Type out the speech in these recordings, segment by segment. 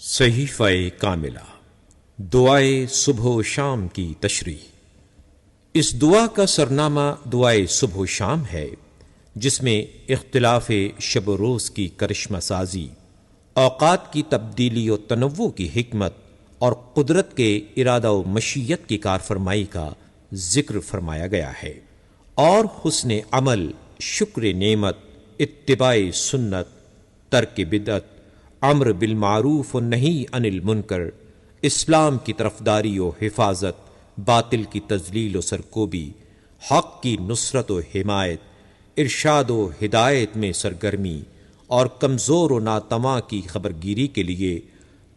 صحیفہ کاملہ دعائے صبح و شام کی تشریح۔ اس دعا کا سرنامہ دعائے صبح و شام ہے، جس میں اختلاف شب و روز کی کرشمہ سازی، اوقات کی تبدیلی و تنوع کی حکمت اور قدرت کے ارادہ و مشیت کی کارفرمائی کا ذکر فرمایا گیا ہے، اور حسن عمل، شکر نعمت، اتباع سنت، ترک بدعت، امر بالمعروف و نہی عن المنکر، اسلام کی طرفداری و حفاظت، باطل کی تذلیل و سرکوبی، حق کی نصرت و حمایت، ارشاد و ہدایت میں سرگرمی اور کمزور و ناتواں کی خبرگیری کے لیے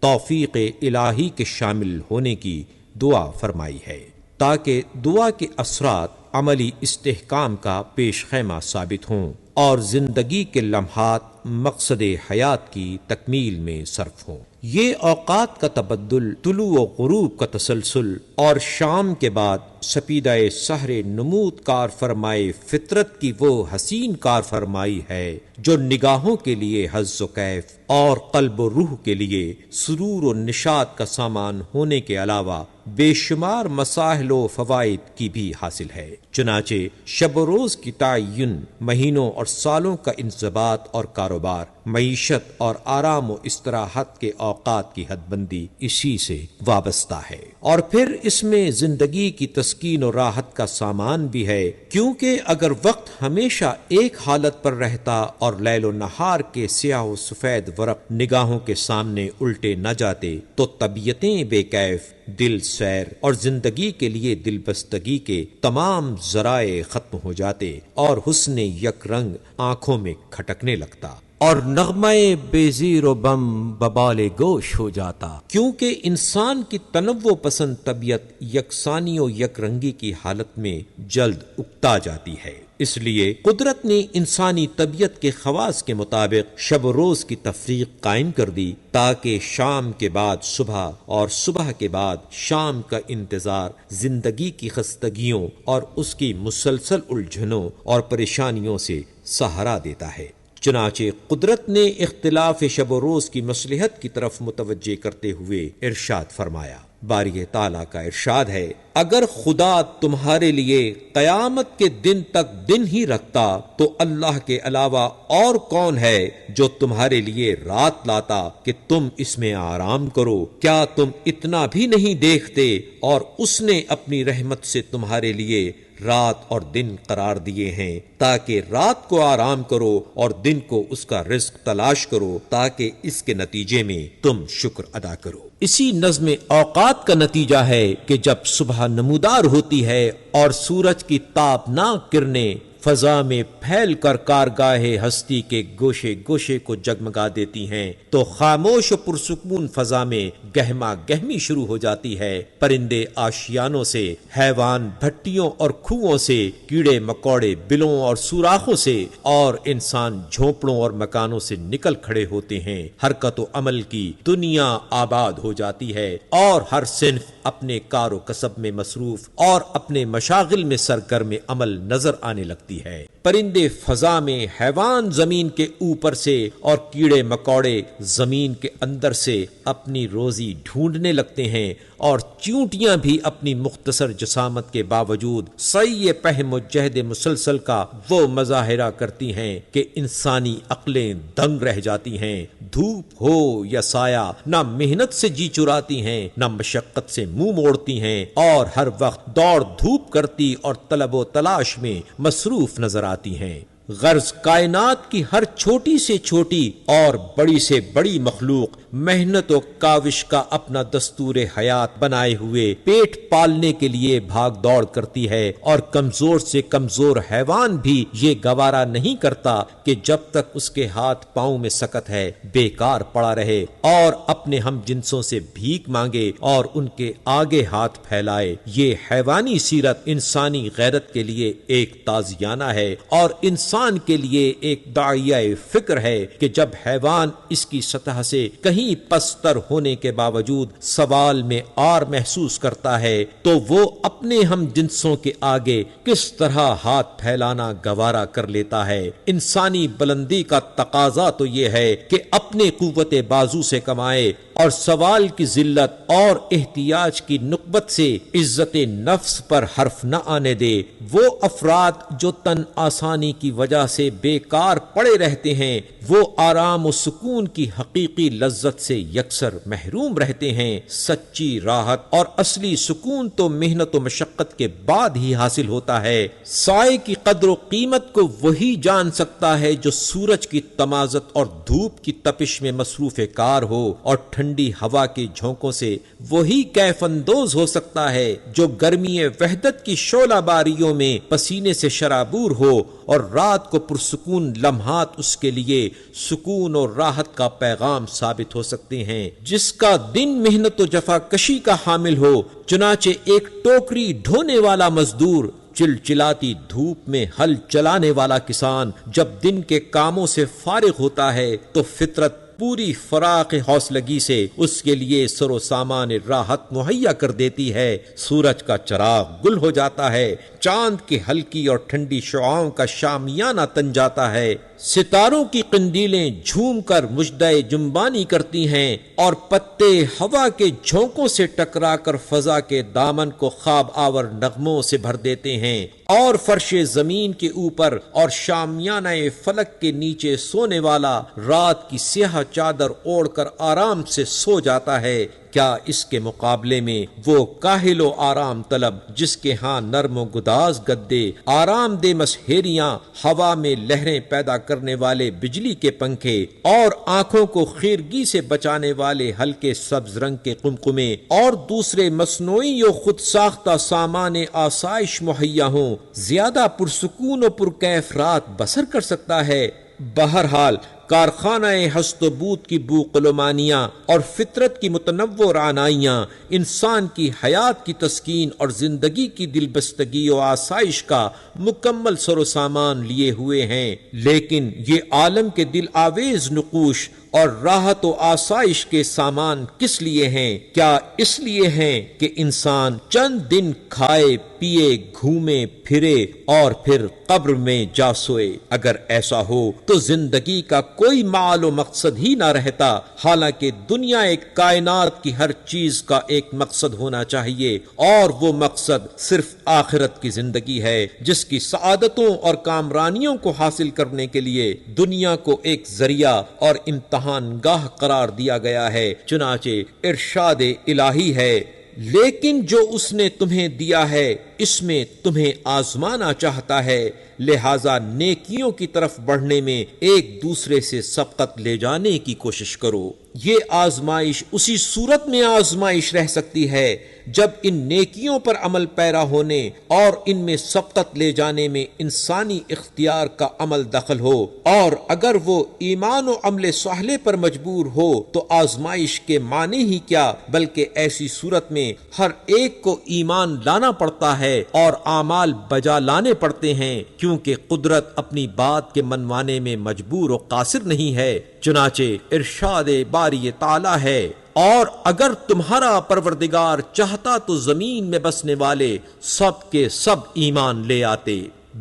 توفیق الہی کے شامل ہونے کی دعا فرمائی ہے، تاکہ دعا کے اثرات عملی استحکام کا پیش خیمہ ثابت ہوں اور زندگی کے لمحات مقصد حیات کی تکمیل میں صرف ہوں۔ یہ اوقات کا تبدل، طلوع و غروب کا تسلسل اور شام کے بعد سپیدہ سحر نمود کار فرمائے فطرت کی وہ حسین کار فرمائی ہے جو نگاہوں کے لیے حظ و کیف اور قلب و روح کے لیے سرور و نشاط کا سامان ہونے کے علاوہ بے شمار مسائل و فوائد کی بھی حاصل ہے۔ چنانچہ شب و روز کی تعین، مہینوں اور سالوں کا انضباط اور کاروبار، معیشت اور آرام و استراحت کے اوقات کی حد بندی اسی سے وابستہ ہے، اور پھر اس میں زندگی کی تسکین و راحت کا سامان بھی ہے، کیونکہ اگر وقت ہمیشہ ایک حالت پر رہتا اور لیل و نہار کے سیاہ و سفید ورق نگاہوں کے سامنے الٹے نہ جاتے تو طبیعتیں بے کیف، دل سیر اور زندگی کے لیے دل بستگی کے تمام ذرائع ختم ہو جاتے اور حسن یک رنگ آنکھوں میں کھٹکنے لگتا اور نغمہ بے زیر و بم ببال گوش ہو جاتا، کیونکہ انسان کی تنوع پسند طبیعت یکسانی و یک رنگی کی حالت میں جلد اکتا جاتی ہے۔ اس لیے قدرت نے انسانی طبیعت کے خواص کے مطابق شب و روز کی تفریق قائم کر دی، تاکہ شام کے بعد صبح اور صبح کے بعد شام کا انتظار زندگی کی خستگیوں اور اس کی مسلسل الجھنوں اور پریشانیوں سے سہارا دیتا ہے۔ چنانچہ قدرت نے اختلاف شب و روز کی مصلحت کی طرف متوجہ کرتے ہوئے ارشاد فرمایا۔ باری تعالیٰ کا ارشاد ہے، اگر خدا تمہارے لیے قیامت کے دن تک دن ہی رکھتا تو اللہ کے علاوہ اور کون ہے جو تمہارے لیے رات لاتا کہ تم اس میں آرام کرو؟ کیا تم اتنا بھی نہیں دیکھتے؟ اور اس نے اپنی رحمت سے تمہارے لیے رات اور دن قرار دیے ہیں، تاکہ رات کو آرام کرو اور دن کو اس کا رزق تلاش کرو، تاکہ اس کے نتیجے میں تم شکر ادا کرو۔ اسی نظم اوقات کا نتیجہ ہے کہ جب صبح نمودار ہوتی ہے اور سورج کی تابناک کرنیں فضا میں پھیل کر کارگاہ ہستی کے گوشے گوشے کو جگمگا دیتی ہیں تو خاموش و پرسکون فضا میں گہما گہمی شروع ہو جاتی ہے۔ پرندے آشیانوں سے، حیوان بھٹیوں اور کھوؤں سے، کیڑے مکوڑے بلوں اور سوراخوں سے، اور انسان جھونپڑوں اور مکانوں سے نکل کھڑے ہوتے ہیں۔ حرکت و عمل کی دنیا آباد ہو جاتی ہے اور ہر صنف اپنے کار و کسب میں مصروف اور اپنے مشاغل میں سرگرم عمل نظر آنے لگتی ہے۔ پرندے فضا میں، حیوان زمین کے اوپر سے اور کیڑے مکوڑے زمین کے اندر سے اپنی روزی ڈھونڈنے لگتے ہیں، اور چیونٹیاں بھی اپنی مختصر جسامت کے باوجود سعی پہم و جہد مسلسل کا وہ مظاہرہ کرتی ہیں کہ انسانی عقلیں دنگ رہ جاتی ہیں۔ دھوپ ہو یا سایہ، نہ محنت سے جی چراتی ہیں، نہ مشقت سے منہ موڑتی ہیں، اور ہر وقت دوڑ دھوپ کرتی اور طلب و تلاش میں مصروف نظر آتی ہیں۔ غرض کائنات کی ہر چھوٹی سے چھوٹی اور بڑی سے بڑی مخلوق محنت و کاوش کا اپنا دستور حیات بنائے ہوئے پیٹ پالنے کے لیے بھاگ دوڑ کرتی ہے، اور کمزور سے کمزور حیوان بھی یہ گوارا نہیں کرتا کہ جب تک اس کے ہاتھ پاؤں میں سکت ہے بیکار پڑا رہے اور اپنے ہم جنسوں سے بھیک مانگے اور ان کے آگے ہاتھ پھیلائے۔ یہ حیوانی سیرت انسانی غیرت کے لیے ایک تازیانہ ہے اور انسان کے لیے ایک داعیہ فکر ہے کہ جب حیوان اس کی سطح سے کہیں پستر ہونے کے باوجود سوال میں آر محسوس کرتا ہے تو وہ اپنے ہم جنسوں کے آگے کس طرح ہاتھ پھیلانا گوارا کر لیتا ہے۔ انسانی بلندی کا تقاضا تو یہ ہے کہ اپنے قوت بازو سے کمائے اور سوال کی ذلت اور احتیاج کی نقبت سے عزت نفس پر حرف نہ آنے دے۔ وہ افراد جو تن آسانی کی وجہ سے بیکار پڑے رہتے ہیں وہ آرام و سکون کی حقیقی لذت سے یکسر محروم رہتے ہیں۔ سچی راحت اور اصلی سکون تو محنت و مشقت کے بعد ہی حاصل ہوتا ہے۔ سائے کی قدر و قیمت کو وہی جان سکتا ہے جو سورج کی تمازت اور دھوپ کی تپش میں مصروف کار ہو، اور ٹھنڈی ہوا کے جھونکوں سے وہی کیف اندوز ہو سکتا ہے جو گرمی وحدت کی شعلہ باریوں میں پسینے سے شرابور ہو، اور رات کو پرسکون لمحات اس کے لیے سکون اور راحت کا پیغام ثابت ہو سکتے ہیں۔ جس کا دن محنت و جفا کشی کا حامل ہو، چنانچہ ایک ٹوکری ڈھونے والا مزدور، چلچلاتی دھوپ میں ہل چلانے والا کسان جب دن کے کاموں سے فارغ ہوتا ہے تو فطرت پوری فراق حوصلگی سے اس کے لیے سر و سامان راحت مہیا کر دیتی ہے۔ سورج کا چراغ گل ہو جاتا ہے، چاند کی ہلکی اور ٹھنڈی شعاؤں کا شامیانہ تن جاتا ہے، ستاروں کی قندیلیں جھوم کر مژدہ جنبانی کرتی ہیں، اور پتے ہوا کے جھونکوں سے ٹکرا کر فضا کے دامن کو خواب آور نغموں سے بھر دیتے ہیں، اور فرش زمین کے اوپر اور شامیانہ فلک کے نیچے سونے والا رات کی سیاہ چادر اوڑھ کر آرام سے سو جاتا ہے۔ کیا اس کے مقابلے میں وہ کاہل و آرام طلب جس کے ہاں نرم و گداز گدے، آرام دہ مسہریاں، ہوا میں لہریں پیدا کرنے والے بجلی کے پنکھے، اور آنکھوں کو خیرگی سے بچانے والے ہلکے سبز رنگ کے قمقمے اور دوسرے مصنوعی و خود ساختہ سامان آسائش مہیا ہوں، زیادہ پرسکون و پرکیف رات بسر کر سکتا ہے؟ بہرحال کارخانہ ہست و بود کی بوقلمانیاں اور فطرت کی متنوع رعنائیاں انسان کی حیات کی تسکین اور زندگی کی دلبستگی و آسائش کا مکمل سر و سامان لیے ہوئے ہیں، لیکن یہ عالم کے دل آویز نقوش اور راحت و آسائش کے سامان کس لیے ہیں؟ کیا اس لیے ہیں کہ انسان چند دن کھائے پیے گھومے پھرے اور پھر قبر میں جا سوئے؟ اگر ایسا ہو تو زندگی کا کوئی معال و مقصد ہی نہ رہتا، حالانکہ دنیا ایک کائنات کی ہر چیز کا ایک مقصد ہونا چاہیے، اور وہ مقصد صرف آخرت کی زندگی ہے، جس کی سعادتوں اور کامرانیوں کو حاصل کرنے کے لیے دنیا کو ایک ذریعہ اور امتحان گاہ قرار دیا گیا ہے۔ چنانچہ ارشاد الہی ہے، لیکن جو اس نے تمہیں دیا ہے اس میں تمہیں آزمانا چاہتا ہے، لہذا نیکیوں کی طرف بڑھنے میں ایک دوسرے سے سبقت لے جانے کی کوشش کرو۔ یہ آزمائش اسی صورت میں آزمائش رہ سکتی ہے جب ان نیکیوں پر عمل پیرا ہونے اور ان میں سبقت لے جانے میں انسانی اختیار کا عمل دخل ہو، اور اگر وہ ایمان و عمل صالح پر مجبور ہو تو آزمائش کے معنی ہی کیا، بلکہ ایسی صورت میں ہر ایک کو ایمان لانا پڑتا ہے اور اعمال بجا لانے پڑتے ہیں، کیونکہ قدرت اپنی بات کے منوانے میں مجبور و قاصر نہیں ہے۔ چنانچہ ارشاد باری تعالی ہے، اور اگر تمہارا پروردگار چاہتا تو زمین میں بسنے والے سب کے سب ایمان لے آتے۔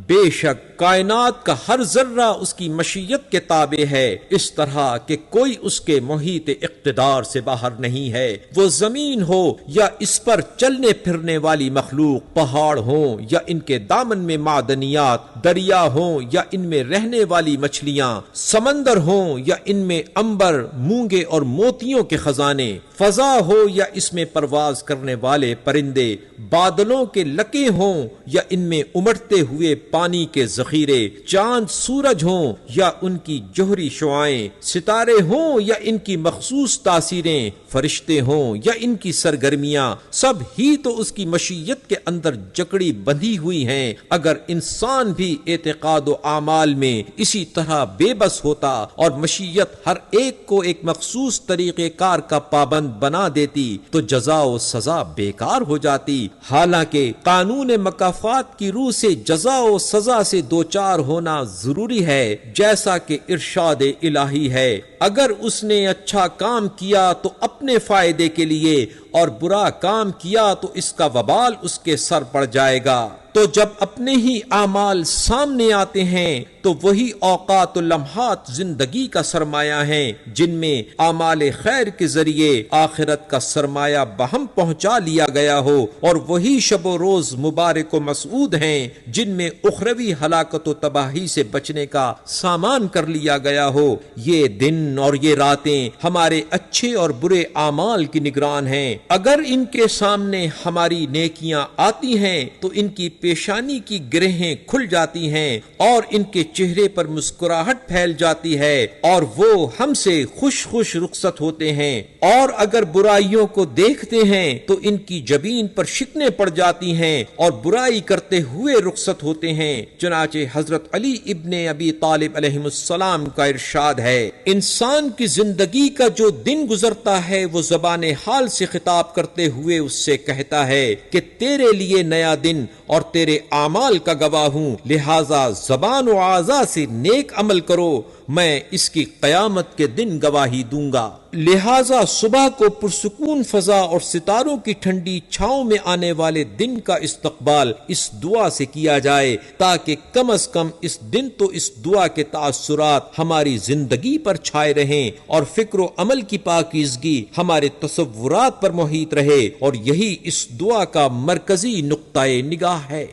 بے شک کائنات کا ہر ذرہ اس کی مشیت کے تابع ہے، اس طرح کہ کوئی اس کے محیط اقتدار سے باہر نہیں ہے، وہ زمین ہو یا اس پر چلنے پھرنے والی مخلوق، پہاڑ ہوں یا ان کے دامن میں معدنیات، دریا ہوں یا ان میں رہنے والی مچھلیاں، سمندر ہوں یا ان میں عنبر، مونگے اور موتیوں کے خزانے، فضا ہو یا اس میں پرواز کرنے والے پرندے، بادلوں کے لکے ہوں یا ان میں امڑتے ہوئے پانی کے ذخیرے، چاند سورج ہوں یا ان کی جوہری شعاعیں، ستارے ہوں یا ان کی مخصوص تاثیریں، فرشتے ہوں یا ان کی سرگرمیاں، سب ہی تو اس کی مشیت کے اندر جکڑی بندھی ہوئی ہیں۔ اگر انسان بھی اعتقاد و اعمال میں اسی طرح بے بس ہوتا اور مشیت ہر ایک کو ایک مخصوص طریقہ کار کا پابند بنا دیتی تو جزا و سزا بیکار ہو جاتی۔ حالانکہ قانون مکافات کی روح سے جزا و سزا سے دوچار ہونا ضروری ہے، جیسا کہ ارشاد الہی ہے، اگر اس نے اچھا کام کیا تو اپنے فائدے کے لیے اور برا کام کیا تو اس کا وبال اس کے سر پڑ جائے گا۔ تو جب اپنے ہی اعمال سامنے آتے ہیں تو وہی اوقات و لمحات زندگی کا سرمایہ ہیں جن میں اعمال خیر کے ذریعے آخرت کا سرمایہ بہم پہنچا لیا گیا ہو، اور وہی شب و روز مبارک و مسعود ہیں جن میں اخروی ہلاکت و تباہی سے بچنے کا سامان کر لیا گیا ہو۔ یہ دن اور یہ راتیں ہمارے اچھے اور برے اعمال کی نگران ہیں۔ اگر ان کے سامنے ہماری نیکیاں آتی ہیں تو ان کی پیشانی کی گرہیں کھل جاتی ہیں اور ان کے چہرے پر مسکراہٹ پھیل جاتی ہے اور وہ ہم سے خوش خوش رخصت ہوتے ہیں، اور اگر برائیوں کو دیکھتے ہیں تو ان کی جبین پر شکنیں پڑ جاتی ہیں اور برائی کرتے ہوئے رخصت ہوتے ہیں۔ چنانچہ حضرت علی ابن ابی طالب علیہ السلام کا ارشاد ہے، انسان کی زندگی کا جو دن گزرتا ہے وہ زبان حال سے خطاب کرتے ہوئے اس سے کہتا ہے کہ تیرے لیے نیا دن اور تیرے اعمال کا گواہ ہوں، لہذا زبان و اعضاء سے نیک عمل کرو، میں اس کی قیامت کے دن گواہی دوں گا۔ لہذا صبح کو پرسکون فضا اور ستاروں کی ٹھنڈی چھاؤں میں آنے والے دن کا استقبال اس دعا سے کیا جائے تاکہ کم از کم اس دن تو اس دعا کے تاثرات ہماری زندگی پر چھائے رہیں اور فکر و عمل کی پاکیزگی ہمارے تصورات پر محیط رہے، اور یہی اس دعا کا مرکزی نقطہ نگاہ ہے۔